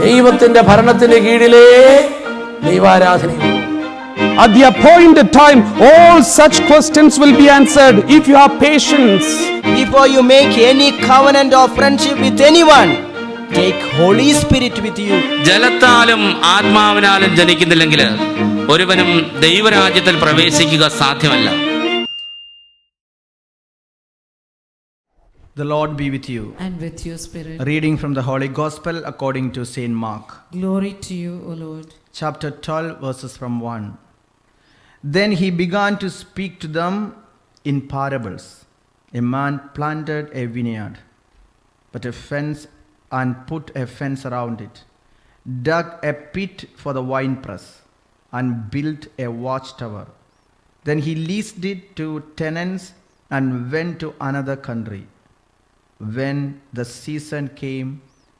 ദൈവത്തിന്റെ ഭരണത്തിന് കീഴിലേ ദൈവാരാധനയുള്ളൂ. At the appointed time, all such questions will be answered if you have patience. Before you make any covenant or friendship with anyone, take Holy Spirit with you. ജലത്താലും ആത്മാവിനാലും ജനിക്കുന്നില്ലെങ്കിൽ ഒരുവനും ദൈവരാജ്യത്തിൽ പ്രവേശിക്കുക സാധ്യമല്ല. The Lord be with you. And with your spirit. Reading from the Holy Gospel according to Saint Mark. Glory to you, O Lord. Chapter 12, verses from 1. Then he began to speak to them in parables. A man planted a vineyard, but a fence and put a fence around it, dug a pit for the winepress, and built a watchtower. Then he leased it to tenants and went to another country. When the season came,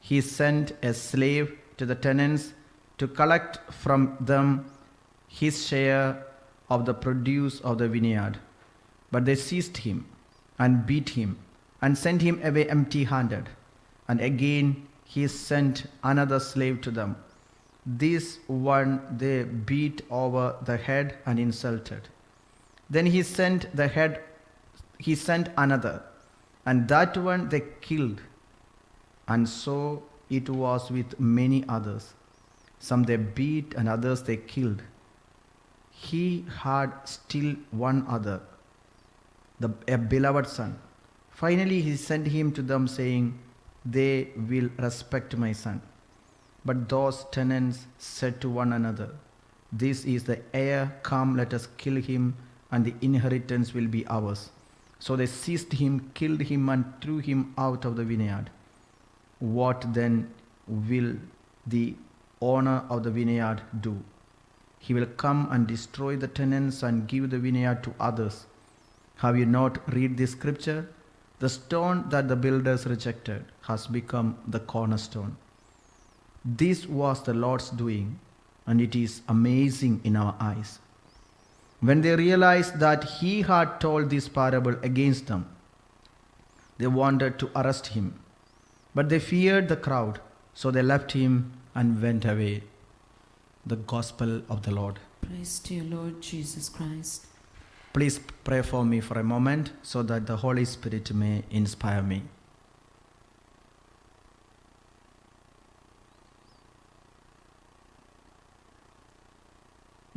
he sent a slave to the tenants to collect from them his share of the produce of the vineyard. But they seized him and beat him and sent him away empty-handed. And again he sent another slave to them. This one they beat over the head and insulted. Then he sent another, and that one they killed. And so it was with many others. Some they beat and others they killed. He had still one other, a beloved son. Finally he sent him to them, saying, "They will respect my son." But those tenants said to one another, "This is the heir, come, let us kill him, and the inheritance will be ours." So they seized him, killed him, and threw him out of the vineyard. What then will the owner of the vineyard do? He will come and destroy the tenants and give the vineyard to others. Have you not read this scripture? The stone that the builders rejected has become the cornerstone. This was the Lord's doing, and it is amazing in our eyes. When they realized that he had told this parable against them, they wanted to arrest him, but they feared the crowd, so they left him and went away. The Gospel of the Lord. Praise to you, Lord Jesus Christ. Please pray for me for a moment so that the Holy Spirit may inspire me.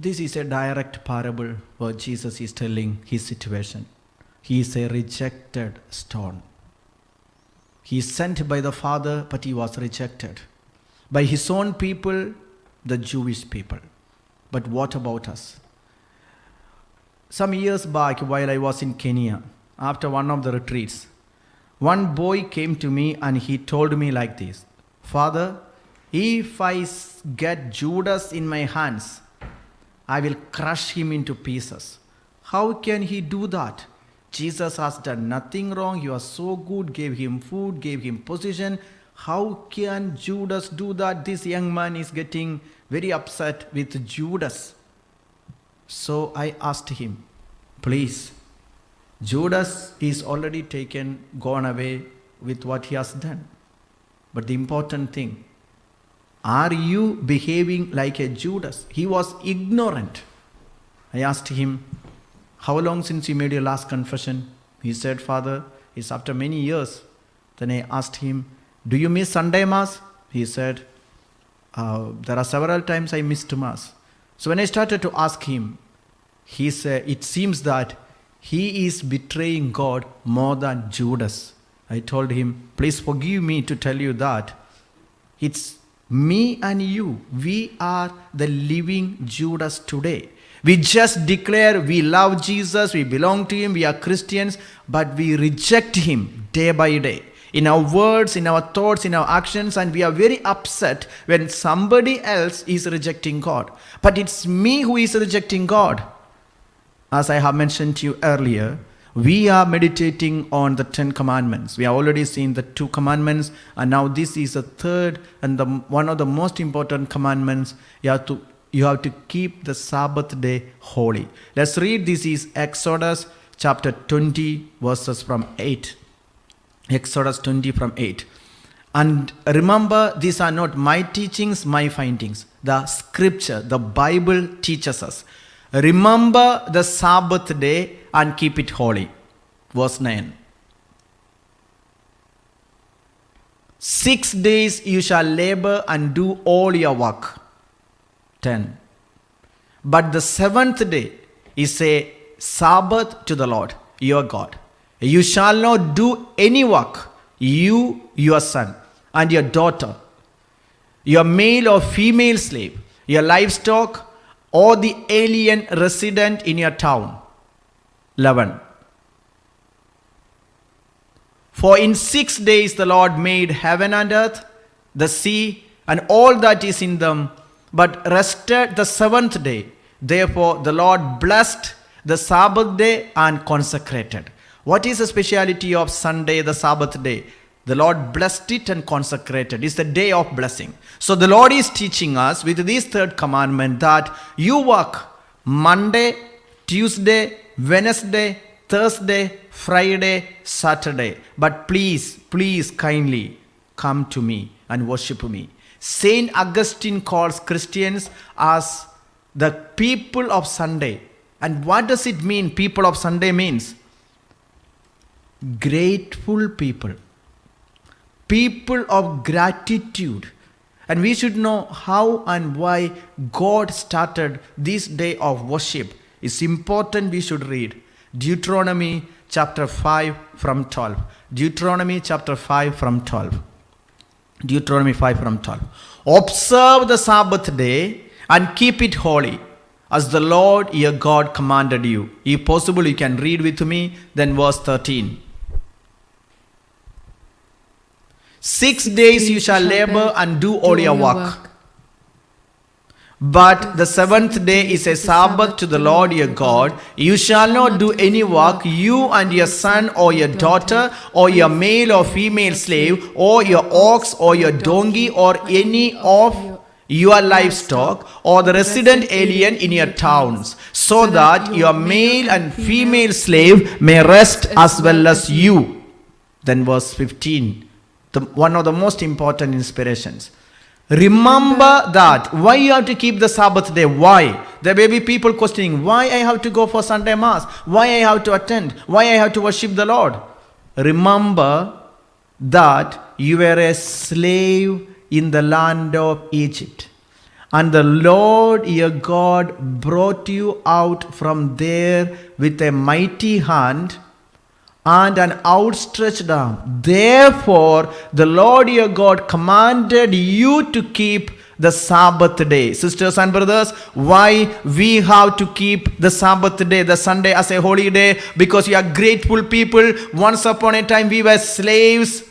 This is a direct parable where Jesus is telling his situation. He is a rejected stone. He is sent by the Father, but he was rejected by his own people, the Jewish people. But what about us? Some years back, while I was in Kenya, after one of the retreats, one boy came to me and he told me like this, "Father, if I get Judas in my hands, I will crush him into pieces." How can he do that? Jesus has done nothing wrong. He was so good, gave him food, gave him position. How can Judas do that? This young man is getting very upset with Judas. So I asked him, "Please, Judas is already gone away with what he has done. But the important thing, are you behaving like a Judas?" He was ignorant. I asked him, "How long since you made your last confession?" He said, "Father, it's after many years." Then I asked him, "Do you miss Sunday Mass?" He said, "There are several times I missed Mass." So when I started to ask him, he said, "It seems that he is betraying God more than Judas." I told him, "Please forgive me to tell you that it's me and you. We are the living Judas today. We just declare we love Jesus, we belong to him, we are Christians, but we reject him day by day. In our words, in our thoughts, in our actions, and we are very upset when somebody else is rejecting God. But it's me who is rejecting God." As I have mentioned to you earlier, we are meditating on the 10 commandments. We have already seen the 2 commandments, and now this is the third and one of the most important commandments. You have to keep the Sabbath day holy. Let's read. This is Exodus chapter 20 verses from 8. Exodus 20 from 8. And remember, these are not my teachings, my findings. The scripture, the Bible teaches us. Remember the Sabbath day and keep it holy. Verse 9. 6 days you shall labor and do all your work. 10. But the seventh day is a Sabbath to the Lord your God. You shall not do any work, you, your son, and your daughter, your male or female slave, your livestock, or the alien resident in your town. 11. For in 6 days the Lord made heaven and earth, the sea, and all that is in them, but rested the seventh day. Therefore the Lord blessed the Sabbath day and consecrated. What is the speciality of Sunday, the Sabbath day? The Lord blessed it and consecrated. It's the day of blessing. So the Lord is teaching us with this third commandment that you work Monday, Tuesday, Wednesday, Thursday, Friday, Saturday. But please, kindly come to me and worship me. Saint Augustine calls Christians as the people of Sunday. And what does it mean, people of Sunday means? Grateful people. People of gratitude. And we should know how and why God started this day of worship. It's important we should read Deuteronomy chapter 5 from 12. Deuteronomy chapter 5 from 12. Deuteronomy 5 from 12. Observe the Sabbath day and keep it holy, as the Lord your God commanded you. If possible, you can read with me. Then verse 13. 6 days you shall labor and do all your work. But the seventh day is a Sabbath to the Lord your God. You shall not do any work, you and your son or your daughter, or your male or female slave, or your ox or your donkey, or any of your livestock, or the resident alien in your towns, so that your male and female slave may rest as well as you. Then verse 15. One of the most important inspirations. Remember that. Why you have to keep the Sabbath day? Why? There may be people questioning, why I have to go for Sunday Mass? Why I have to attend? Why I have to worship the Lord? Remember that you were a slave in the land of Egypt. And the Lord your God brought you out from there with a mighty hand and an outstretched arm. Therefore, the Lord your God commanded you to keep the Sabbath day. Sisters and brothers, why we have to keep the Sabbath day, the Sunday, as a holy day? Because we are grateful people. Once upon a time we were slaves.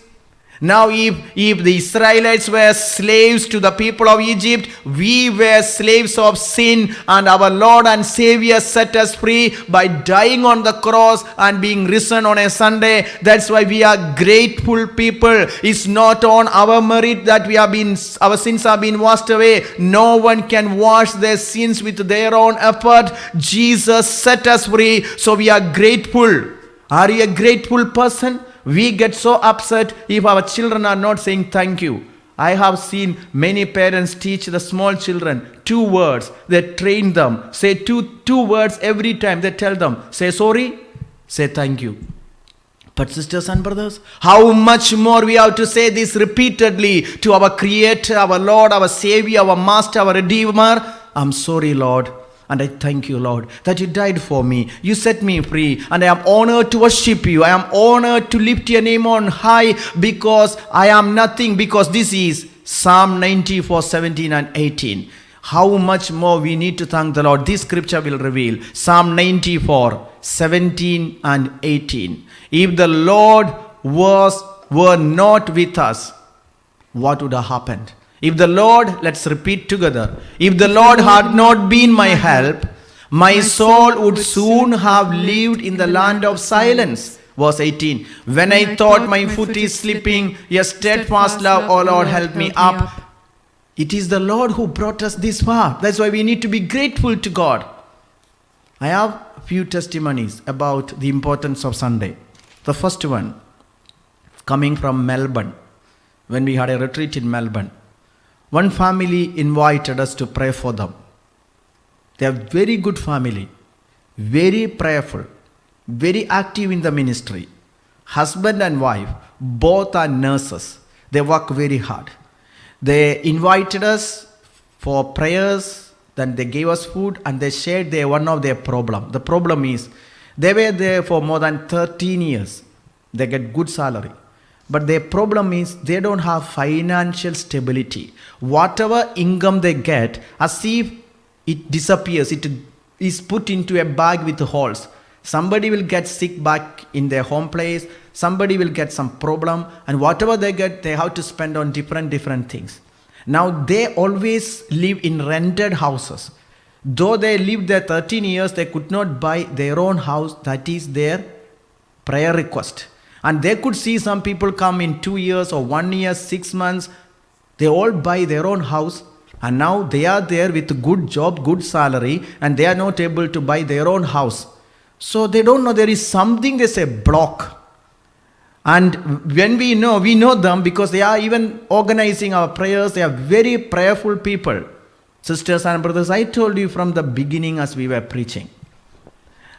Now if the Israelites were slaves to the people of Egypt, we were slaves of sin, and our Lord and Savior set us free by dying on the cross and being risen on a Sunday. That's why we are grateful people. It's not on our merit that our sins have been washed away. No one can wash their sins with their own effort. Jesus set us free, so we are grateful. Are you a grateful person? We get so upset if our children are not saying thank you. I have seen many parents teach the small children 2 words. They train them. Say two words every time. They tell them, say sorry, say thank you. But sisters and brothers, how much more we have to say this repeatedly to our Creator, our Lord, our Savior, our Master, our Redeemer. I'm sorry, Lord. And I thank you, Lord, that you died for me. You set me free. And I am honored to worship you. I am honored to lift your name on high, because I am nothing. Because this is Psalm 94, 17 and 18. How much more we need to thank the Lord. This scripture will reveal. Psalm 94, 17 and 18. If the Lord were not with us, what would have happened? If the Lord, let's repeat together. If the Lord had not been my help, my soul would soon have lived in the land of silence. Verse 18. When I thought my foot is slipping, your steadfast love, O Lord, help me up. It is the Lord who brought us this far. That's why we need to be grateful to God. I have a few testimonies about the importance of Sunday. The first one, coming from Melbourne. when we had a retreat in Melbourne. One family invited us to pray for them. They are very good family, very prayerful, very active in the ministry. Husband and wife, both are nurses. They work very hard. They invited us for prayers, then they gave us food, and they shared one of their problem. The problem is, they were there for more than 13 years. They get good salary. But their problem is, they don't have financial stability. Whatever income they get, as if it disappears, it is put into a bag with holes. Somebody will get sick back in their home place, somebody will get some problem, and whatever they get, they have to spend on different things. Now they always live in rented houses. Though they lived there 13 years, they could not buy their own house. That is their prayer request. And they could see some people come in 2 years or 1 year, 6 months. They all buy their own house. And now they are there with good job, good salary, and they are not able to buy their own house. So they don't know, there is something, they say, block. And when we know them because they are even organizing our prayers. They are very prayerful people. Sisters and brothers, I told you from the beginning as we were preaching,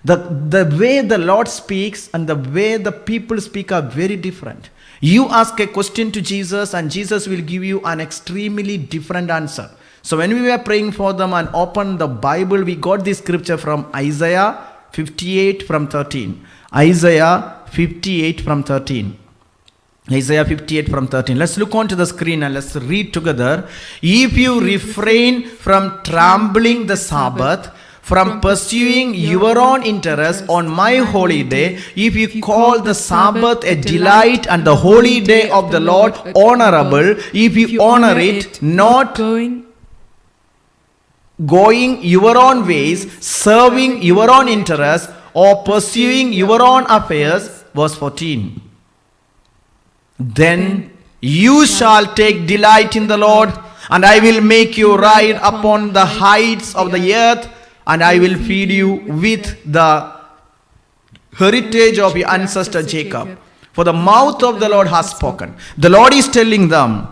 the way the Lord speaks and the way the people speak are very different. You ask a question to Jesus and Jesus will give you an extremely different answer. So when we were praying for them and opened the Bible, we got this scripture from Isaiah 58 from 13. Isaiah 58 from 13. Isaiah 58 from 13. Let's look onto the screen and let's read together. If you refrain from trampling the Sabbath, from pursuing your own interest on my holy day, if you call the Sabbath a delight and the holy day of the Lord honorable, if you honor it, not going your own ways, serving your own interests, or pursuing your own affairs. Verse 14. Then you shall take delight in the Lord, and I will make you ride upon the heights of the earth, and I will feed you with the heritage of your ancestor Jacob. For the mouth of the Lord has spoken. The Lord is telling them,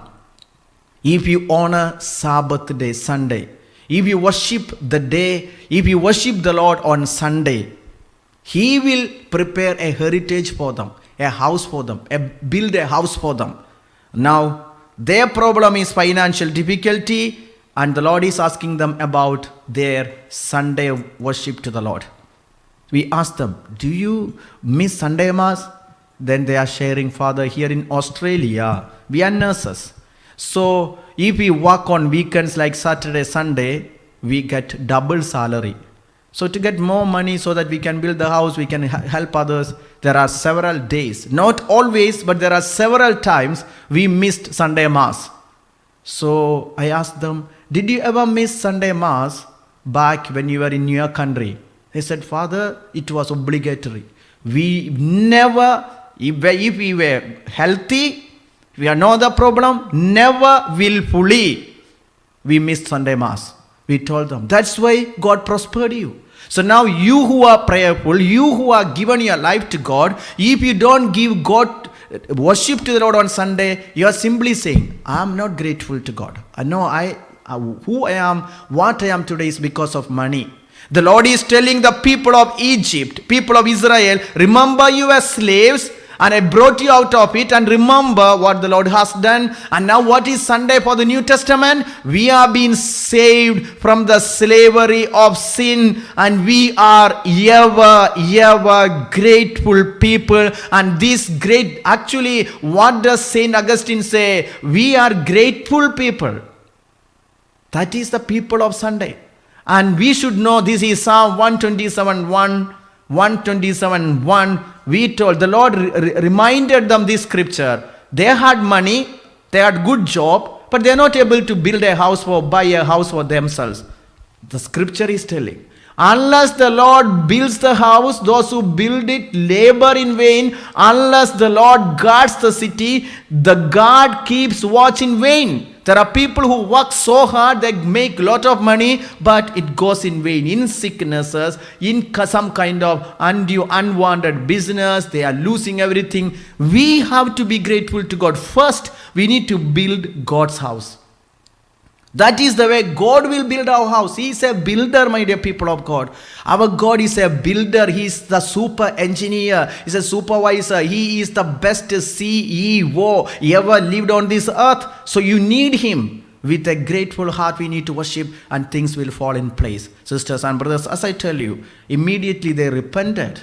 if you honor Sabbath day, Sunday, if you worship the day, if you worship the Lord on Sunday, He will prepare a heritage for them, a house for them, build a house for them. Now, their problem is financial difficulty, and the Lord is asking them about their Sunday worship to the Lord. We ask them, do you miss Sunday Mass? Then they are sharing, Father, here in Australia, we are nurses. So, if we work on weekends like Saturday, Sunday, we get double salary. So to get more money so that we can build the house, we can help others, there are several days. Not always, but there are several times we missed Sunday Mass. So I asked them, did you ever miss Sunday Mass back when you were in your country? They said, Father, it was obligatory. We never, if we were healthy, we are not the problem, never willfully we missed Sunday Mass. We told them, that's why God prospered you. So now you who are prayerful, you who are given your life to God, if you don't give God worship to the Lord on Sunday, you are simply saying, I am not grateful to God. I know who I am, what I am today is because of money. The Lord is telling the people of Egypt, people of Israel, remember you as slaves, and I brought you out of it, and remember what the Lord has done. And now what is Sunday for the New Testament? We are being saved from the slavery of sin, and we are ever grateful people. And this great, actually, what does Saint Augustine say? We are grateful people. That is the people of Sunday. And we should know this is Psalm 127:1. We told, the Lord reminded them this scripture. They had money, they had good job, but they are not able to build a house or buy a house for themselves. The scripture is telling, unless the Lord builds the house, those who build it labor in vain. Unless the Lord guards the city, the guard keeps watch in vain. There are people who work so hard, they make lot of money, but it goes in vain, in sicknesses, in some kind of undue, unwanted business. They are losing everything. We have to be grateful to God. First, we need to build God's house. That is the way God will build our house. He is a builder, my dear people of God. Our God is a builder. He is the super engineer. He is a supervisor. He is the best CEO ever lived on this earth. So you need Him. With a grateful heart, we need to worship and things will fall in place. Sisters and brothers, as I tell you, immediately they repented.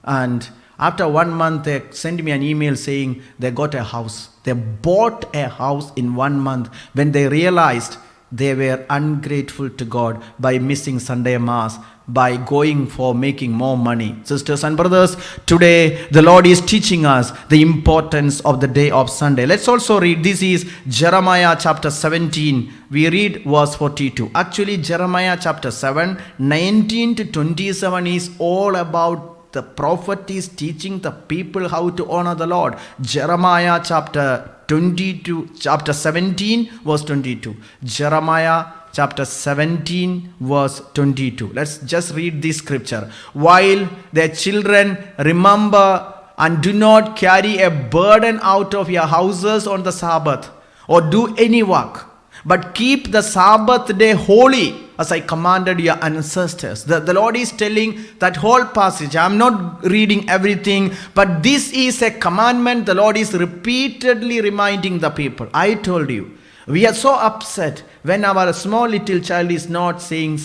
And after 1 month, they sent me an email saying they got a house. They bought a house in 1 month when they realized they were ungrateful to God by missing Sunday Mass, by going for making more money. Sisters and brothers, today the Lord is teaching us the importance of the day of Sunday. Let's also read. This is Jeremiah chapter 17. We read verse 42. Actually, Jeremiah chapter 7, 19 to 27 is all about the prophet is teaching the people how to honor the Lord. Jeremiah chapter 17 verse 22. Jeremiah chapter 17 verse 22. Let's just read this scripture. While their children remember and do not carry a burden out of your houses on the Sabbath or do any work, but keep the Sabbath day holy as I commanded your ancestors. The Lord is telling that whole passage. I'm not reading everything, but this is a commandment the Lord is repeatedly reminding the people. I told you, we are so upset when our small little child is not saying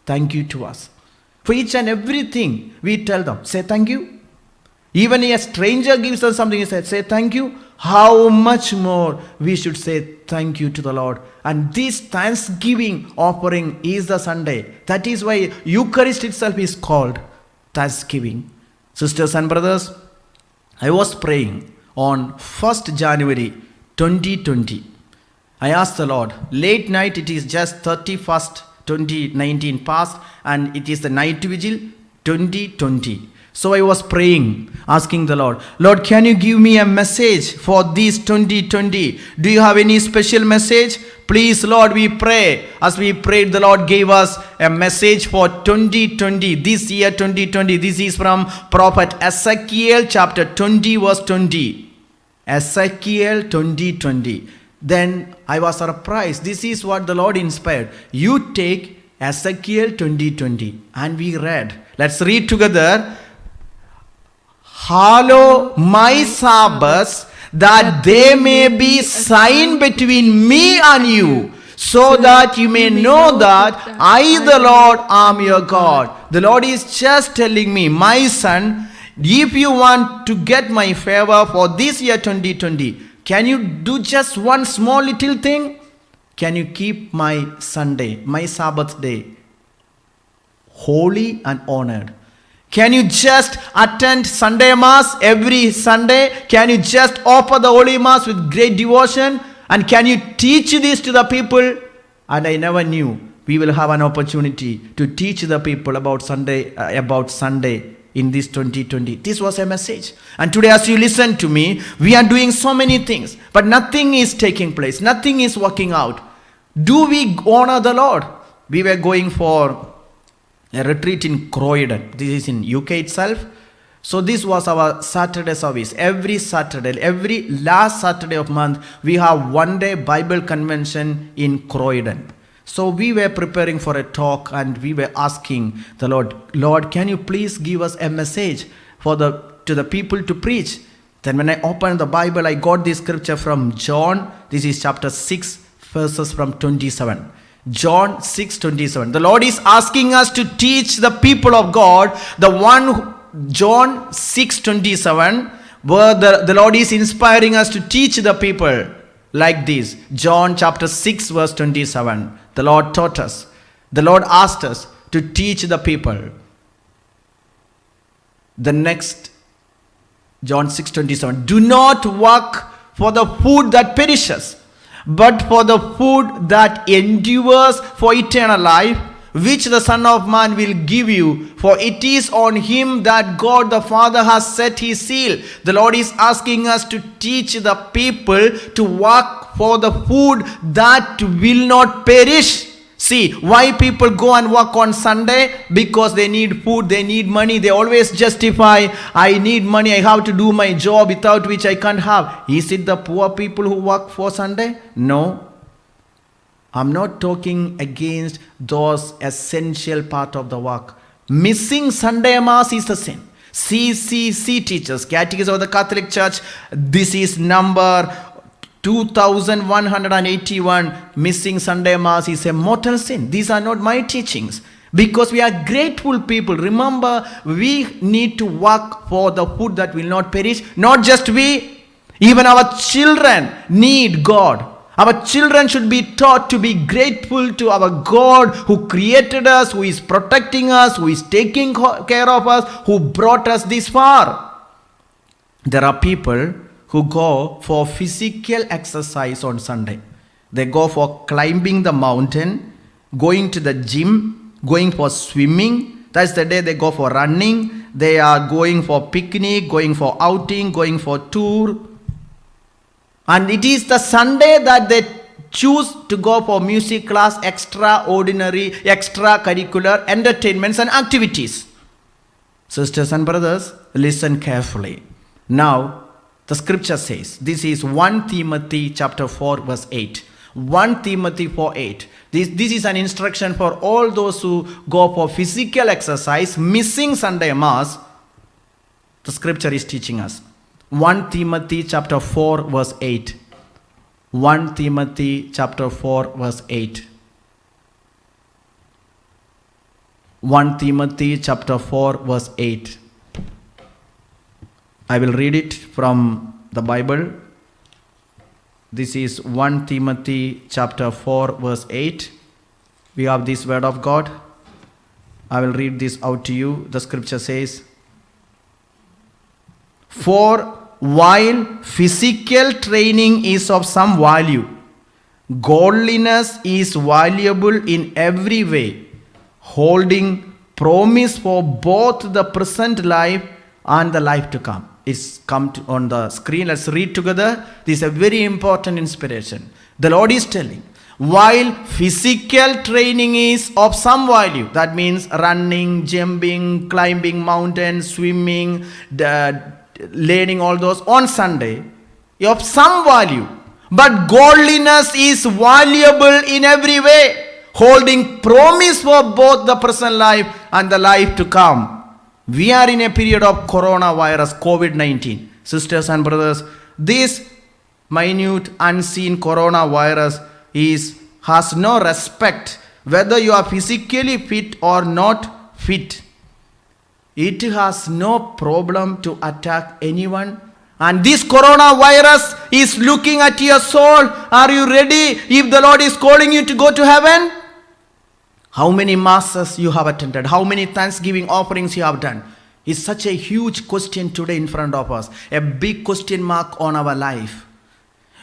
thank you to us. For each and everything, we tell them, say thank you. Even a stranger gives us something, he said, say thank you. How much more we should say thank you to the Lord. And this thanksgiving offering is the Sunday. That is why Eucharist itself is called thanksgiving. Sisters and brothers, I was praying on 1st January 2020. I asked the Lord, late night, it is just 31st 2019 past, and it is the night vigil 2020. So I was praying, asking the Lord, Lord, can you give me a message for this 2020? Do you have any special message? Please, Lord, we pray. As we prayed, the Lord gave us a message for 2020, this year 2020. This is from Prophet Ezekiel chapter 20 verse 20. Ezekiel 20:20. Then I was surprised. This is what the Lord inspired. You take Ezekiel 20:20 and we read. Let's read together. Hallow my Sabbaths, that they may be sign between me and you, so that you may know that I, the Lord, am your God. The Lord is just telling me, my son, if you want to get my favor for this year 2020, can you do just one small little thing? Can you keep my Sunday, my Sabbath day, holy and honored? Can you just attend Sunday Mass every Sunday? Can you just offer the Holy Mass with great devotion? And can you teach this to the people? And I never knew we will have an opportunity to teach the people about Sunday in this 2020. This was a message. And today, as you listen to me, we are doing so many things, but nothing is taking place. Nothing is working out. Do we honor the Lord? We were going for a retreat in Croydon. This is in UK itself. So this was our Saturday service. Every Saturday, every last Saturday of month, we have one day Bible convention in Croydon. So we were preparing for a talk and we were asking the Lord, Lord, can you please give us a message to the people to preach? Then when I opened the Bible, I got this scripture from John. This is chapter 6, verses from 27. John 6:27. The Lord is asking us to teach the people of God. John 6:27, where the Lord is inspiring us to teach the people like this. John chapter 6 verse 27. The Lord taught us. The Lord asked us to teach the people. The next, John 6:27. Do not work for the food that perishes, but for the food that endures for eternal life, which the Son of Man will give you, for it is on him that God the Father has set his seal. The Lord is asking us to teach the people to work for the food that will not perish. See, why people go and work on Sunday? Because they need food, they need money. They always justify, I need money, I have to do my job without which I can't have. Is it the poor people who work for Sunday? No. I'm not talking against those essential part of the work. Missing Sunday Mass is a sin. CCC teachers, Catechism of the Catholic Church, this is number 2181. Missing Sunday Mass is a mortal sin. These are not my teachings. Because we are grateful people. Remember, we need to work for the food that will not perish. Not just we, even our children need God. Our children should be taught to be grateful to our God who created us, who is protecting us, who is taking care of us, who brought us this far. There are people who go for physical exercise on Sunday. They go for climbing the mountain, going to the gym, going for swimming. That's the day they go for running. They are going for picnic, going for outing, going for tour. And it is the Sunday that they choose to go for music class, extracurricular entertainments and activities. Sisters and brothers, listen carefully. Now, the scripture says, this is 1 Timothy chapter 4 verse 8. 1 Timothy 4:8. This is an instruction for all those who go for physical exercise, missing Sunday Mass. The scripture is teaching us. 1 Timothy chapter 4 verse 8. 1 Timothy chapter 4 verse 8. 1 Timothy chapter 4 verse 8. I will read it from the Bible. This is 1 Timothy chapter 4 verse 8. We have this word of God. I will read this out to you. The scripture says, for while physical training is of some value, godliness is valuable in every way, holding promise for both the present life and the life to come. It's come on the screen. Let's read together. This is a very important inspiration. The Lord is telling, while physical training is of some value, that means running, jumping, climbing mountains, swimming, learning all those on Sunday, of some value. But godliness is valuable in every way, holding promise for both the present life and the life to come. We are in a period of coronavirus, COVID-19. Sisters and brothers, this minute unseen coronavirus has no respect whether you are physically fit or not fit. It has no problem to attack anyone. And this coronavirus is looking at your soul. Are you ready if the Lord is calling you to go to heaven? How many masses you have attended? How many thanksgiving offerings you have done? It's such a huge question today in front of us. A big question mark on our life.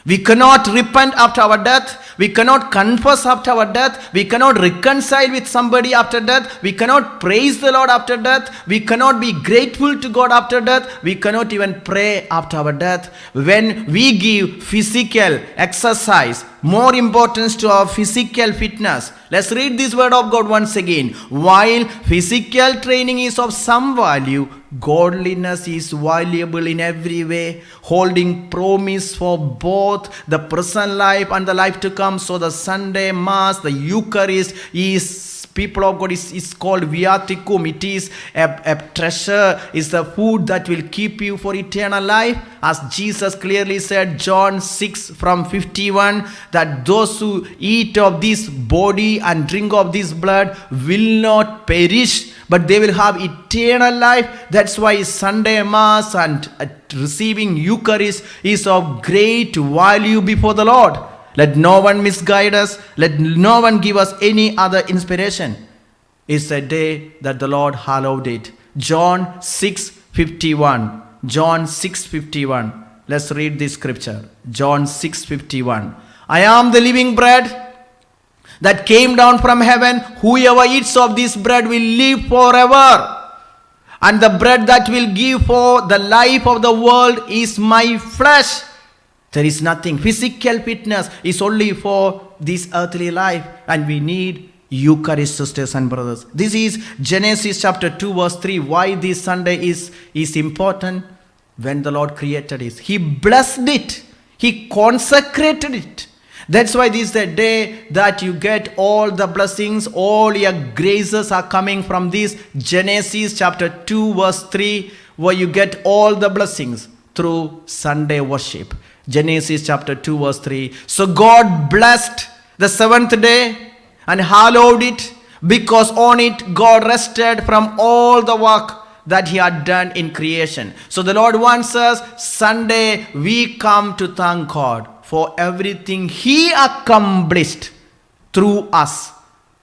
We cannot repent after our death. We cannot confess after our death. We cannot reconcile with somebody after death. We cannot praise the Lord after death. We cannot be grateful to God after death. We cannot even pray after our death. When we give physical exercise more importance to our physical fitness. Let's read this word of God once again. While physical training is of some value, godliness is valuable in every way, holding promise for both the present life and the life to come. So the Sunday Mass, the Eucharist is, people of God, is called viaticum. It is a treasure, is the food that will keep you for eternal life. As Jesus clearly said, John 6 from 51, that those who eat of this body and drink of this blood will not perish, but they will have eternal life. That's why Sunday Mass and receiving Eucharist is of great value before the Lord. Let no one misguide us. Let no one give us any other inspiration. It's a day that the Lord hallowed it. John 6:51. John 6:51. Let's read this scripture. John 6:51. I am the living bread that came down from heaven. Whoever eats of this bread will live forever. And the bread that will give for the life of the world is my flesh. There is nothing. Physical fitness is only for this earthly life, and we need Eucharist, sisters and brothers. This is Genesis chapter 2 verse 3. Why this Sunday is important? When the Lord created it, He blessed it. He consecrated it. That's why this is the day that you get all the blessings, all your graces are coming from this Genesis chapter 2 verse 3, where you get all the blessings through Sunday worship. Genesis chapter 2 verse 3. So God blessed the seventh day and hallowed it, because on it God rested from all the work that He had done in creation. So the Lord wants us, Sunday we come to thank God for everything He accomplished through us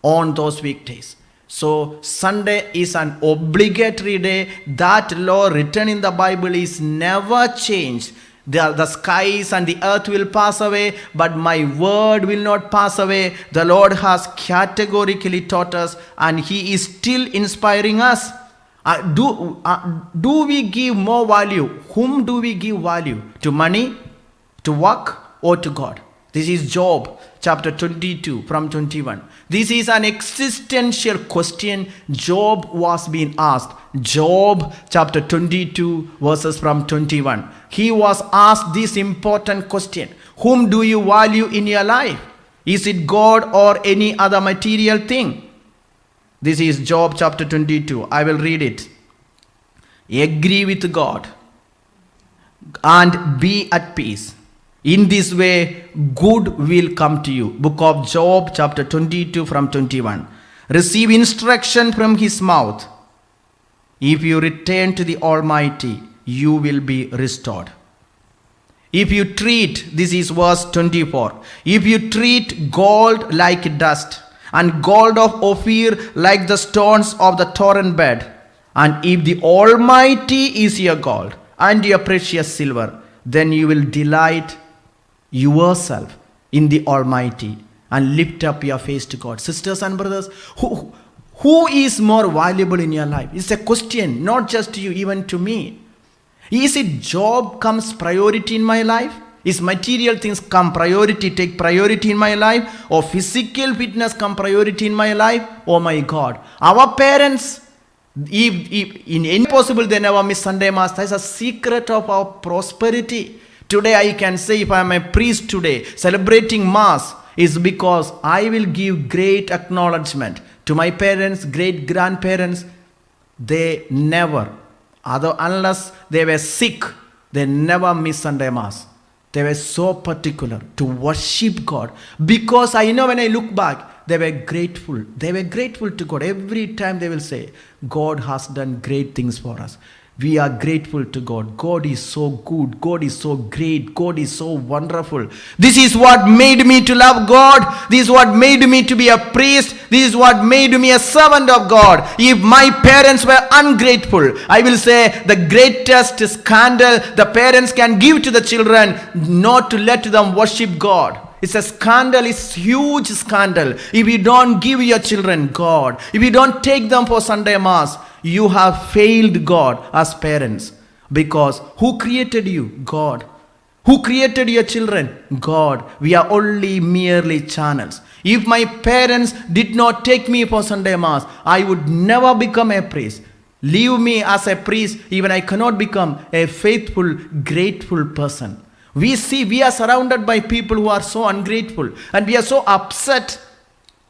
on those weekdays. So Sunday is an obligatory day. That law written in the Bible is never changed. The skies and the earth will pass away, but my word will not pass away. The Lord has categorically taught us, and He is still inspiring us. Do we give more value? Whom do we give value? To money, to work, or to God? This is Job chapter 22 from 21. This is an existential question Job was being asked. Job chapter 22 verses from 21. He was asked this important question. Whom do you value in your life? Is it God or any other material thing? This is Job chapter 22. I will read it. Agree with God and be at peace. In this way, good will come to you. Book of Job, chapter 22 from 21. Receive instruction from His mouth. If you return to the Almighty, you will be restored. If you treat, this is verse 24. If you treat gold like dust, and gold of Ophir like the stones of the torrent bed, and if the Almighty is your gold and your precious silver, then you will delight yourself in the Almighty and lift up your face to God. Sisters and brothers, who is more valuable in your life? It's a question, not just to you, even to me. Is it job comes priority in my life? Is material things take priority in my life? Or physical fitness come priority in my life? Oh my God. Our parents, if in any possible they never miss Sunday Mass. That's a secret of our prosperity. Today I can say, if I am a priest today celebrating Mass, is because I will give great acknowledgement to my parents, great grandparents. They never, unless they were sick, they never miss Sunday Mass. They were so particular to worship God, because I know when I look back, they were grateful. They were grateful to God. Every time they will say, God has done great things for us. We are grateful to God. God is so good. God is so great. God is so wonderful. This is what made me to love God. This is what made me to be a priest. This is what made me a servant of God. If my parents were ungrateful, I will say the greatest scandal the parents can give to the children, not to let them worship God. It's a scandal. It's huge scandal. If you don't give your children God, if you don't take them for Sunday Mass, you have failed God as parents. Because who created you? God. Who created your children? God. We are only merely channels. If my parents did not take me for Sunday Mass, I would never become a priest. Leave me as a priest, even I cannot become a faithful, grateful person. We are surrounded by people who are so ungrateful, and we are so upset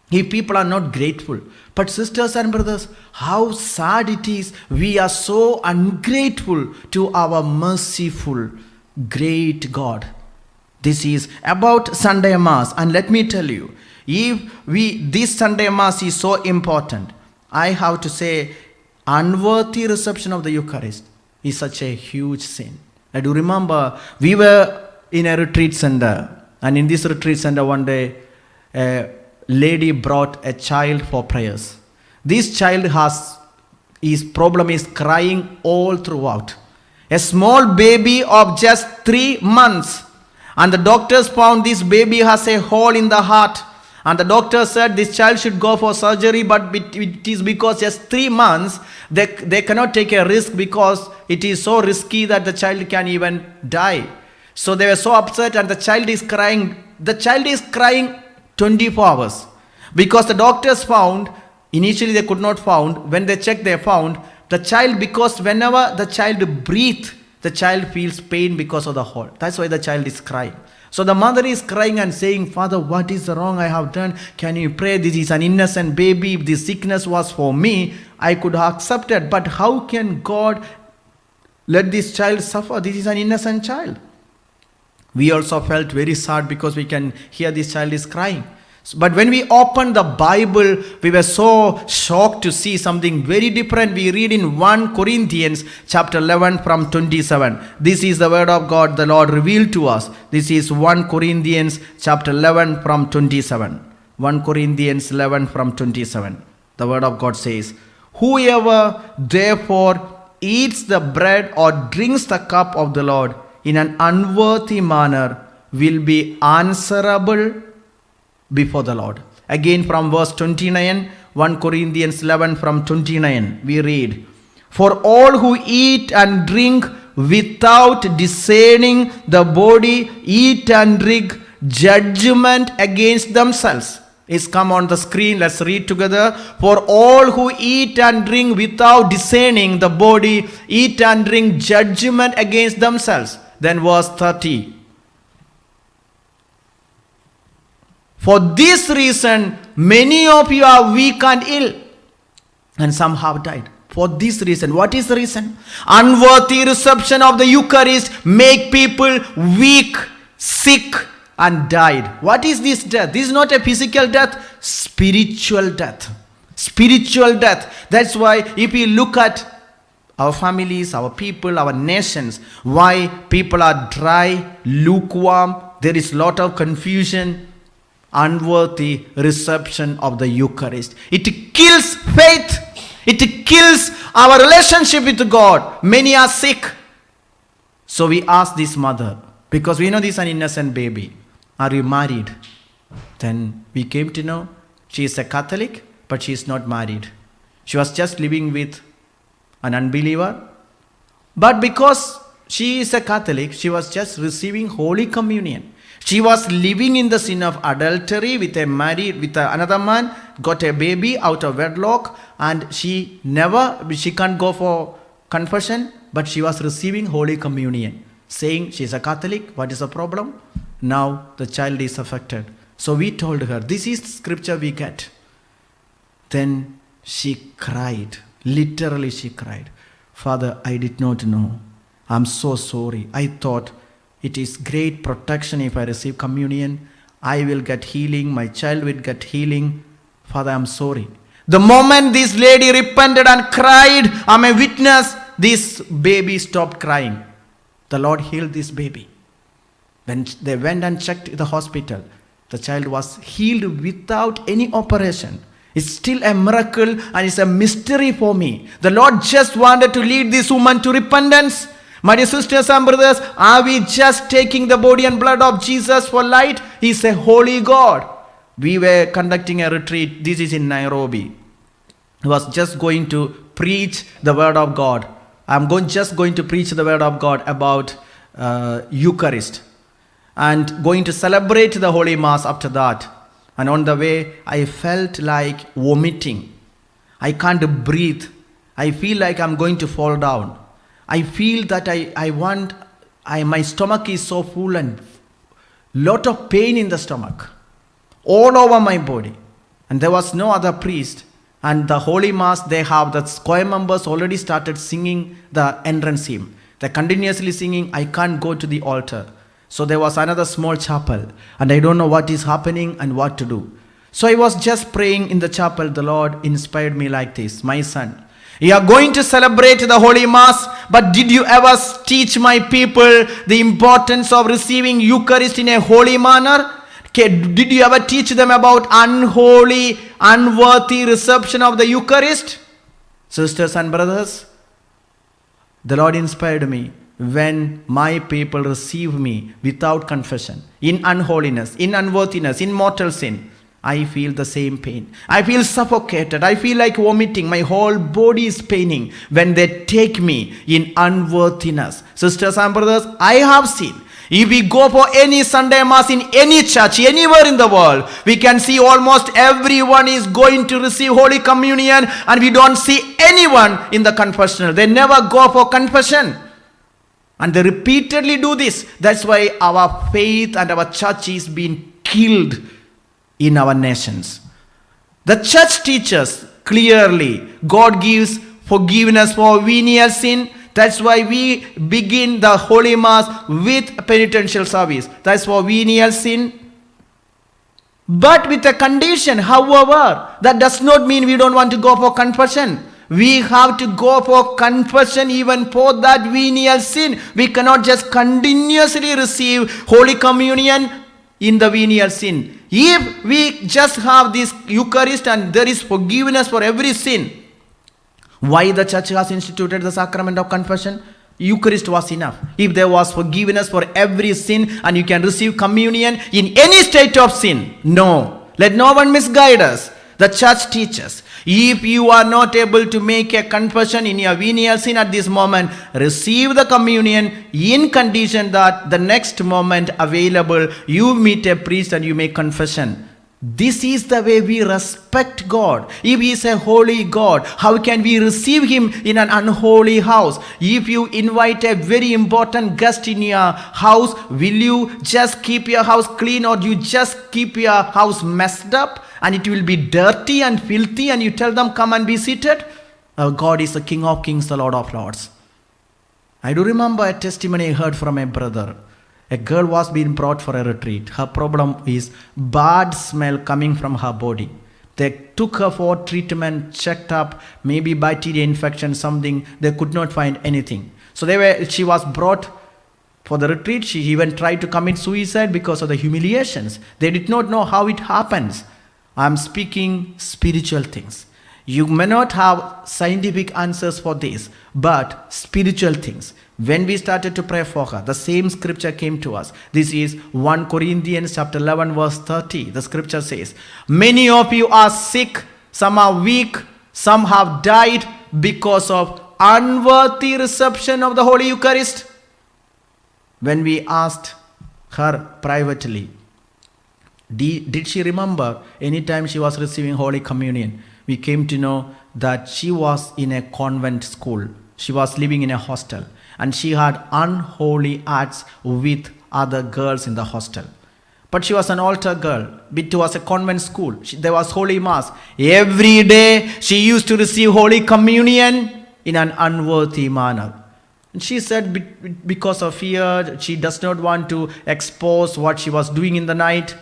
if people are not grateful. But sisters and brothers, how sad it is, we are so ungrateful to our merciful, great God. This is about Sunday Mass, and let me tell you, this Sunday Mass is so important. I have to say, unworthy reception of the Eucharist is such a huge sin. I do remember we were in a retreat center, and in this retreat center one day, a lady brought a child for prayers. This child his problem is crying all throughout. A small baby of just 3 months, and the doctors found this baby has a hole in the heart, and the doctor said this child should go for surgery, but it is because just 3 months they cannot take a risk, because it is so risky that the child can even die. So they were so upset, and the child is crying. The child is crying 24 hours. Because the doctors found, initially they could not found, when they checked they found, the child, because whenever the child breathes, the child feels pain because of the hole. That's why the child is crying. So the mother is crying and saying, Father, what is the wrong I have done? Can you pray? This is an innocent baby. If this sickness was for me, I could have accepted. But how can God let this child suffer? This is an innocent child. We also felt very sad because we can hear this child is crying. But when we opened the Bible, we were so shocked to see something very different. We read in 1 Corinthians chapter 11 from 27. This is the word of God the Lord revealed to us. This is 1 Corinthians chapter 11 from 27. 1 Corinthians 11 from 27. The word of God says, whoever therefore eats the bread or drinks the cup of the Lord in an unworthy manner will be answerable before the Lord. Again from verse 29, 1 Corinthians 11 from 29, we read, for all who eat and drink without discerning the body eat and drink judgment against themselves. It's come on the screen, let's read together. For all who eat and drink without discerning the body eat and drink judgment against themselves. Then verse 30. For this reason, many of you are weak and ill, and some have died. For this reason. What is the reason? Unworthy reception of the Eucharist make people weak, sick, and died. What is this death? This is not a physical death, spiritual death. Spiritual death. That's why if we look at our families, our people, our nations, why people are dry, lukewarm, there is a lot of confusion, unworthy reception of the Eucharist. It kills faith. It kills our relationship with God. Many are sick. So we asked this mother, because we know this is an innocent baby, are you married? Then we came to know she is a Catholic, but she is not married. She was just living with an unbeliever. But because she is a Catholic, she was just receiving Holy Communion. She was living in the sin of adultery with another man, got a baby out of wedlock, and she can't go for confession, but she was receiving Holy Communion, saying she is a Catholic. What is the problem? Now the child is affected. So we told her, this is the scripture we get. Then she cried. Literally she cried. Father, I did not know. I'm so sorry. I thought it is great protection if I receive communion. I will get healing. My child will get healing. Father, I'm sorry. The moment this lady repented and cried, I'm a witness, this baby stopped crying. The Lord healed this baby. When they went and checked the hospital, the child was healed without any operation. It's still a miracle and it's a mystery for me. The Lord just wanted to lead this woman to repentance. My dear sisters and brothers, are we just taking the body and blood of Jesus for light? He's a holy God. We were conducting a retreat. This is in Nairobi. I was just going to preach the word of God. just going to preach the word of God about Eucharist. And going to celebrate the Holy Mass after that. And on the way, I felt like vomiting. I can't breathe. I feel like I'm going to fall down. I feel that my stomach is so full and lot of pain in the stomach. All over my body. And there was no other priest. And the Holy Mass, they have the choir members already started singing the entrance hymn. They're continuously singing, I can't go to the altar. So there was another small chapel. And I don't know what is happening and what to do. So I was just praying in the chapel. The Lord inspired me like this. My son, you are going to celebrate the Holy Mass, but did you ever teach my people the importance of receiving Eucharist in a holy manner? Did you ever teach them about unholy, unworthy reception of the Eucharist? Sisters and brothers, the Lord inspired me. When my people receive me without confession, in unholiness, in unworthiness, in mortal sin, I feel the same pain. I feel suffocated. I feel like vomiting. My whole body is paining when they take me in unworthiness. Sisters and brothers, I have seen If we go for any Sunday Mass in any church, anywhere in the world, we can see almost everyone is going to receive Holy Communion, and we don't see anyone in the confessional. They never go for confession. And they repeatedly do this. That's why our faith and our church is being killed in our nations. The church teaches clearly God gives forgiveness for venial sin. That's why we begin the Holy Mass with penitential service. That's for venial sin. But with a condition, however, that does not mean we don't want to go for confession. We have to go for confession even for that venial sin. We cannot just continuously receive Holy Communion in the venial sin. If we just have this Eucharist and there is forgiveness for every sin, why the church has instituted the sacrament of confession? Eucharist was enough. If there was forgiveness for every sin and you can receive communion in any state of sin, no. Let no one misguide us. The church teaches, if you are not able to make a confession in your venial sin at this moment, receive the communion in condition that the next moment available, you meet a priest and you make confession. This is the way we respect God. If He is a holy God, how can we receive Him in an unholy house? If you invite a very important guest in your house, will you just keep your house clean, or do you just keep your house messed up and it will be dirty and filthy and you tell them come and be seated? Our God is the King of Kings, the Lord of Lords. I do remember a testimony I heard from a brother. A girl was being brought for a retreat. Her problem is bad smell coming from her body. They took her for treatment, checked up, maybe bacteria infection, something. They could not find anything. So she was brought for the retreat. She even tried to commit suicide because of the humiliations. They did not know how it happens. I am speaking spiritual things. You may not have scientific answers for this, but spiritual things. When we started to pray for her, the same scripture came to us. This is 1 Corinthians chapter 11 verse 30. The scripture says, many of you are sick, some are weak, some have died because of unworthy reception of the Holy Eucharist. When we asked her privately, did she remember any time she was receiving Holy Communion? We came to know that she was in a convent school. She was living in a hostel. And she had unholy acts with other girls in the hostel. But she was an altar girl. It was a convent school. There was Holy Mass. Every day she used to receive Holy Communion in an unworthy manner. And she said because of fear, she does not want to expose what she was doing in the night.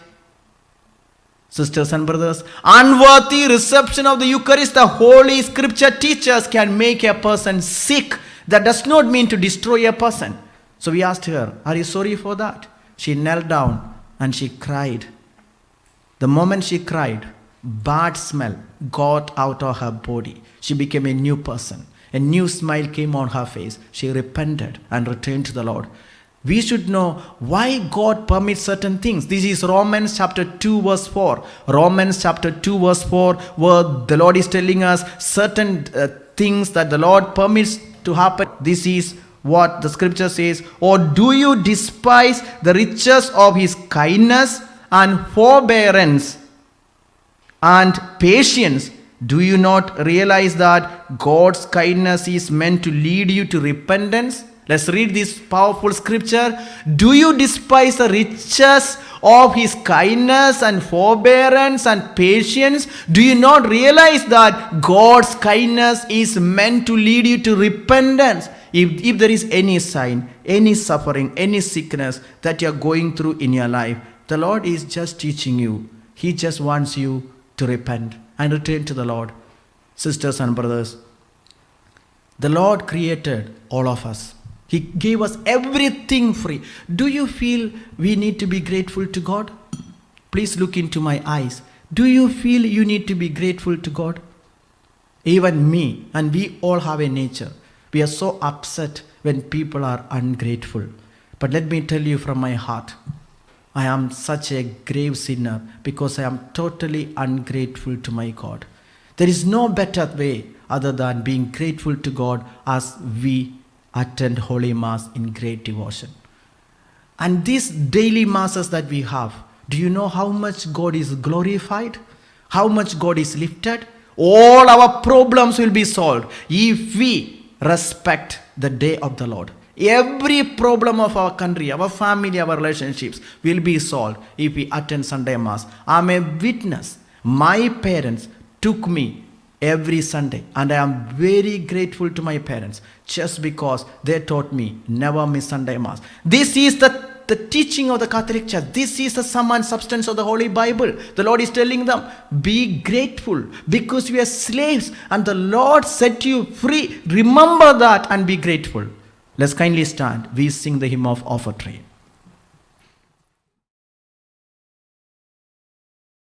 Sisters and brothers, unworthy reception of the Eucharist, the Holy Scripture teaches, can make a person sick. That does not mean to destroy a person. So we asked her, are you sorry for that? She knelt down and she cried. The moment she cried, bad smell got out of her body. She became a new person. A new smile came on her face. She repented and returned to the Lord. We should know why God permits certain things. This is Romans chapter 2 verse 4. Romans chapter 2 verse 4, where the Lord is telling us certain things that the Lord permits to happen. This is what the scripture says. Or do you despise the riches of His kindness and forbearance and patience? Do you not realize that God's kindness is meant to lead you to repentance? Let's read this powerful scripture. Do you despise the riches of His kindness and forbearance and patience? Do you not realize that God's kindness is meant to lead you to repentance? If there is any sign, any suffering, any sickness that you are going through in your life, the Lord is just teaching you. He just wants you to repent and return to the Lord. Sisters and brothers, the Lord created all of us. He gave us everything free. Do you feel we need to be grateful to God? Please look into my eyes. Do you feel you need to be grateful to God? Even me, and we all have a nature. We are so upset when people are ungrateful. But let me tell you from my heart, I am such a grave sinner because I am totally ungrateful to my God. There is no better way other than being grateful to God as we attend Holy Mass in great devotion. And these daily masses that we have, do you know how much God is glorified? How much God is lifted? All our problems will be solved if we respect the day of the Lord. Every problem of our country, our family, our relationships will be solved if we attend Sunday Mass. I'm a witness. My parents took me every Sunday, and I am very grateful to my parents just because they taught me never miss Sunday Mass. This is the teaching of the Catholic Church. This is the sum and substance of the Holy Bible. The Lord is telling them, be grateful because you are slaves and the Lord set you free. Remember that and be grateful. Let's kindly stand. We sing the hymn of offertory.